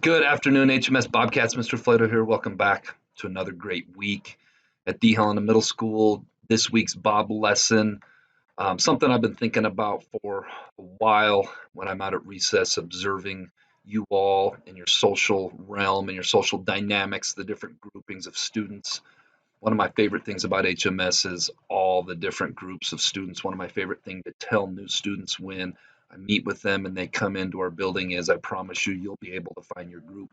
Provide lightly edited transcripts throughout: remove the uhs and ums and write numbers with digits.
Good afternoon, HMS Bobcats. Mr. Flato here. Welcome back to another great week at D. Helena Middle School. This week's Bob lesson, something I've been thinking about for a while when I'm out at recess, observing you all in your social realm and your social dynamics, the different groupings of students. One of my favorite things about HMS is all the different groups of students. One of my favorite things to tell new students when I meet with them and they come into our building is I promise you, you'll be able to find your group.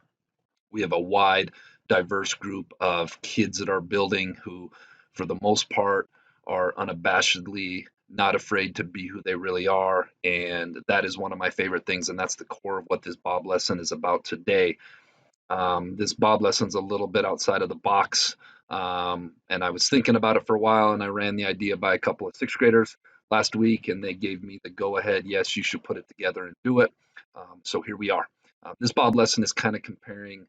We have a wide, diverse group of kids at our building who, for the most part, are unabashedly not afraid to be who they really are. And that is one of my favorite things. And that's the core of what this Bob lesson is about today. This Bob lesson's a little bit outside of the box. And I was thinking about it for a while, and I ran the idea by a couple of sixth graders last week, and they gave me the go ahead. Yes, you should put it together and do it. So here we are. This Bob lesson is kind of comparing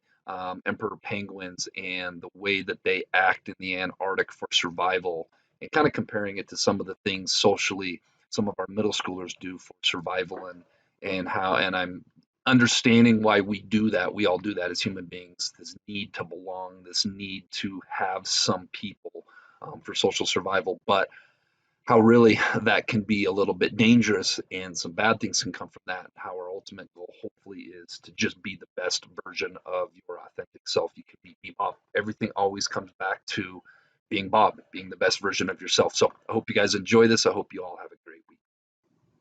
emperor penguins and the way that they act in the Antarctic for survival, and kind of comparing it to some of the things socially some of our middle schoolers do for survival, and I'm understanding why we do that. We all do that as human beings. This need to belong, this need to have some people for social survival, but how really that can be a little bit dangerous and some bad things can come from that. How our ultimate goal hopefully is to just be the best version of your authentic self. You can be Bob. Everything always comes back to being Bob, being the best version of yourself. So I hope you guys enjoy this. I hope you all have a great week.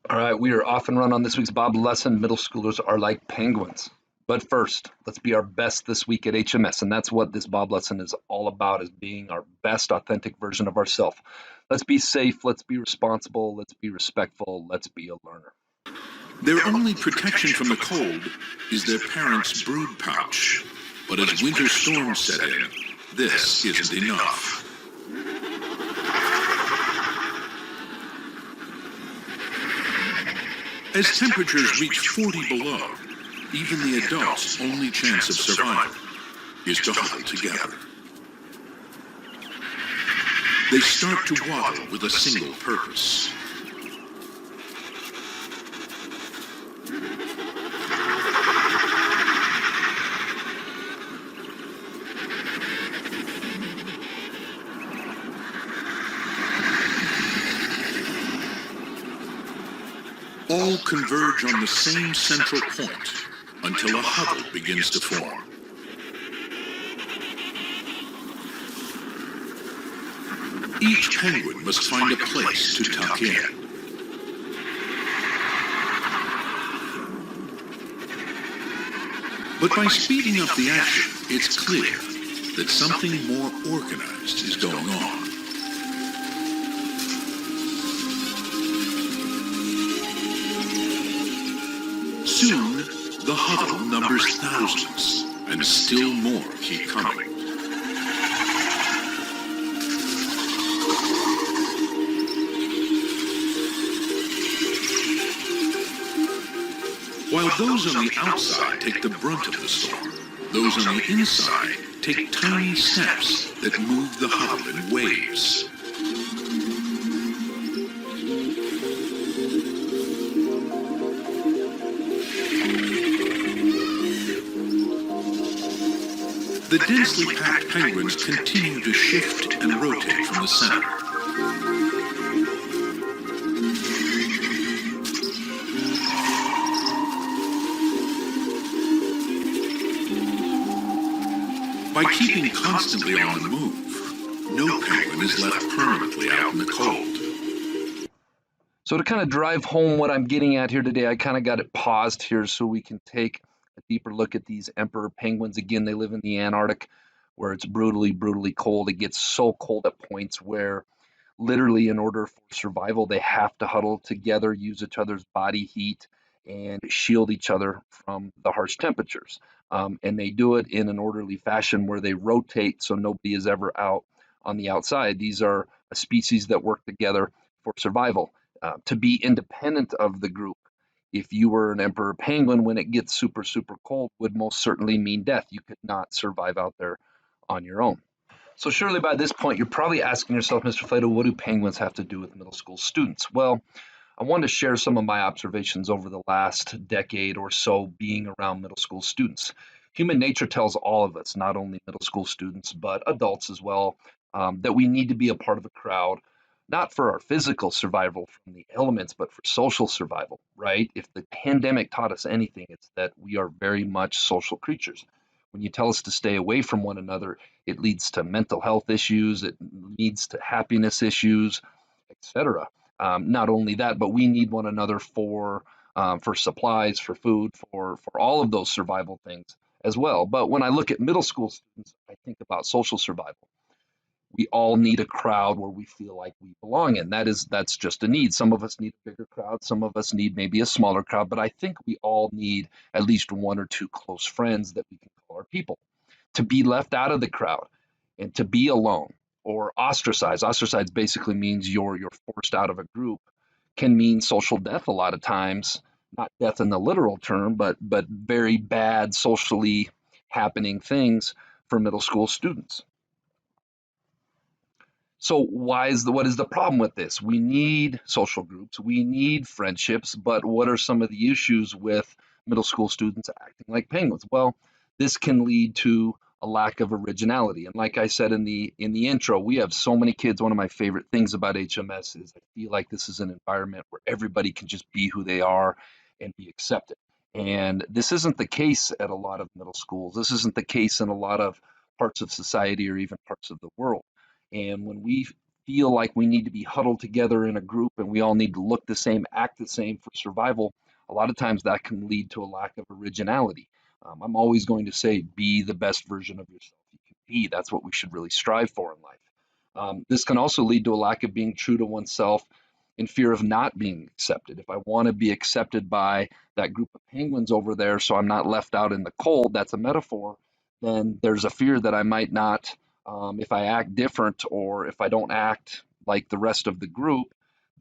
All right, we are off and run on this week's Bob lesson. Middle schoolers are like penguins. But first, let's be our best this week at HMS, and that's what this Bob lesson is all about, is being our best authentic version of ourselves. Let's be safe, let's be responsible, let's be respectful, let's be a learner. Their only protection from the cold is their parents' brood pouch. But as winter storms set in, this isn't enough. As temperatures reach 40 below, even the adults' only chance of survival is to huddle together. They start to waddle with a single purpose. All converge on the same central point until a huddle begins to form. Each penguin must find a place to tuck in. But by speeding up the action, it's clear that something more organized is going on. Soon, the huddle numbers thousands, and still more keep coming. While those on the outside take the brunt of the storm, those on the inside take tiny steps that move the huddle in waves. The densely packed penguins continue to shift and rotate from the center. By keeping constantly on the move, no penguin is left permanently out in the cold. So to kind of drive home what I'm getting at here today, I kind of got it paused here so we can take a deeper look at these emperor penguins. Again, they live in the Antarctic where it's brutally, brutally cold. It gets so cold at points where literally in order for survival, they have to huddle together, use each other's body heat, and shield each other from the harsh temperatures. And they do it in an orderly fashion where they rotate so nobody is ever out on the outside. These are a species that work together for survival. To be independent of the group, if you were an emperor penguin, when it gets super, super cold, would most certainly mean death. You could not survive out there on your own. So surely by this point, you're probably asking yourself, Mr. Flato, what do penguins have to do with middle school students? Well, I wanted to share some of my observations over the last decade or so being around middle school students. Human nature tells all of us, not only middle school students, but adults as well, that we need to be a part of a crowd, not for our physical survival from the elements, but for social survival, right? If the pandemic taught us anything, it's that we are very much social creatures. When you tell us to stay away from one another, it leads to mental health issues, it leads to happiness issues, etc. Not only that, but we need one another for supplies, for food, for all of those survival things as well. But when I look at middle school students, I think about social survival. We all need a crowd where we feel like we belong in. That's just a need. Some of us need a bigger crowd, some of us need maybe a smaller crowd, but I think we all need at least one or two close friends that we can call our people. To be left out of the crowd and to be alone or ostracized. Ostracized basically means you're forced out of a group, can mean social death a lot of times, not death in the literal term, but very bad socially happening things for middle school students. So what is the problem with this? We need social groups, we need friendships, but what are some of the issues with middle school students acting like penguins? Well, this can lead to a lack of originality. And like I said in the intro, we have so many kids. One of my favorite things about HMS is I feel like this is an environment where everybody can just be who they are and be accepted. And this isn't the case at a lot of middle schools. This isn't the case in a lot of parts of society or even parts of the world. And when we feel like we need to be huddled together in a group and we all need to look the same, act the same for survival, a lot of times that can lead to a lack of originality. I'm always going to say, be the best version of yourself you can be. That's what we should really strive for in life. This can also lead to a lack of being true to oneself in fear of not being accepted. If I want to be accepted by that group of penguins over there so I'm not left out in the cold, that's a metaphor, then there's a fear that I might not, if I act different or if I don't act like the rest of the group,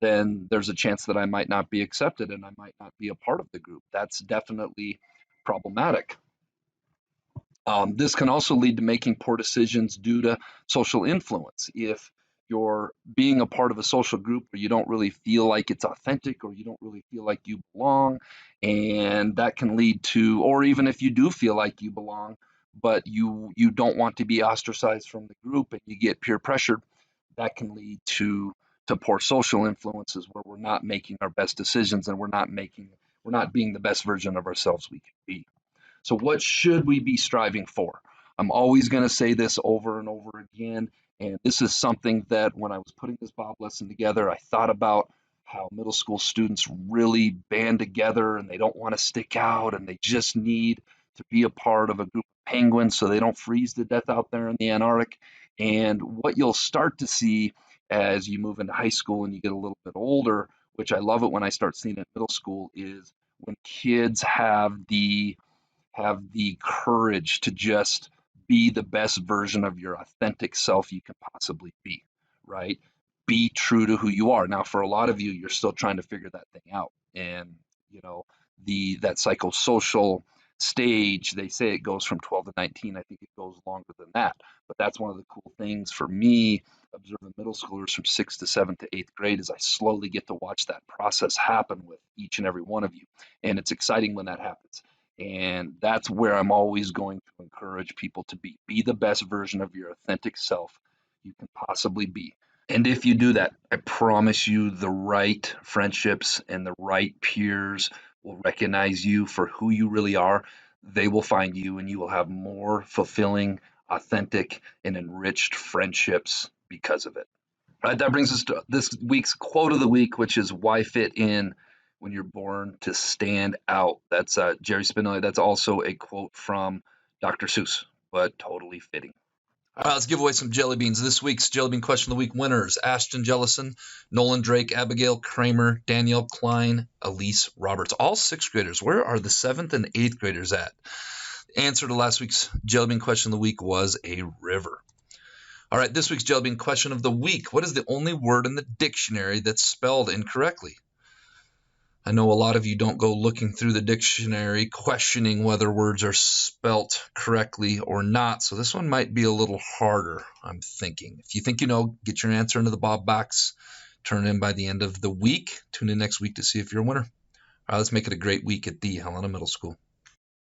then there's a chance that I might not be accepted and I might not be a part of the group. That's definitely problematic. This can also lead to making poor decisions due to social influence. If you're being a part of a social group where you don't really feel like it's authentic or you don't really feel like you belong, and that can lead to, or even if you do feel like you belong, but you don't want to be ostracized from the group and you get peer pressured, that can lead to poor social influences where we're not making our best decisions and we're not being the best version of ourselves we can be. So, what should we be striving for? I'm always going to say this over and over again. And this is something that when I was putting this Bob lesson together, I thought about how middle school students really band together and they don't want to stick out and they just need to be a part of a group of penguins so they don't freeze to death out there in the Antarctic. And what you'll start to see as you move into high school and you get a little bit older, which I love it when I start seeing it in middle school, is when kids have the courage to just be the best version of your authentic self you can possibly be, right? Be true to who you are. Now, for a lot of you, you're still trying to figure that thing out. And, you know, that psychosocial stage, they say it goes from 12 to 19. I think it goes longer than that. But that's one of the cool things for me, observing middle schoolers from 6th to 7th to 8th grade, is I slowly get to watch that process happen with each and every one of you. And it's exciting when that happens. And that's where I'm always going to encourage people to be the best version of your authentic self you can possibly be. And if you do that, I promise you the right friendships and the right peers will recognize you for who you really are. They will find you and you will have more fulfilling, authentic, and enriched friendships because of it. All right, that brings us to this week's quote of the week, which is why fit in when you're born to stand out. That's Jerry Spinelli. That's also a quote from Dr. Seuss, but totally fitting. All right, let's give away some jelly beans. This week's Jelly Bean Question of the Week winners: Ashton Jellison, Nolan Drake, Abigail Kramer, Danielle Klein, Elise Roberts. All sixth graders. Where are the 7th and 8th graders at? The answer to last week's Jelly Bean Question of the Week was a river. All right, this week's Jelly Bean Question of the Week. What is the only word in the dictionary that's spelled incorrectly? I know a lot of you don't go looking through the dictionary questioning whether words are spelt correctly or not, so this one might be a little harder, I'm thinking. If you think you know, get your answer into the Bob box, turn it in by the end of the week. Tune in next week to see if you're a winner. All right, let's make it a great week at the Helena Middle School.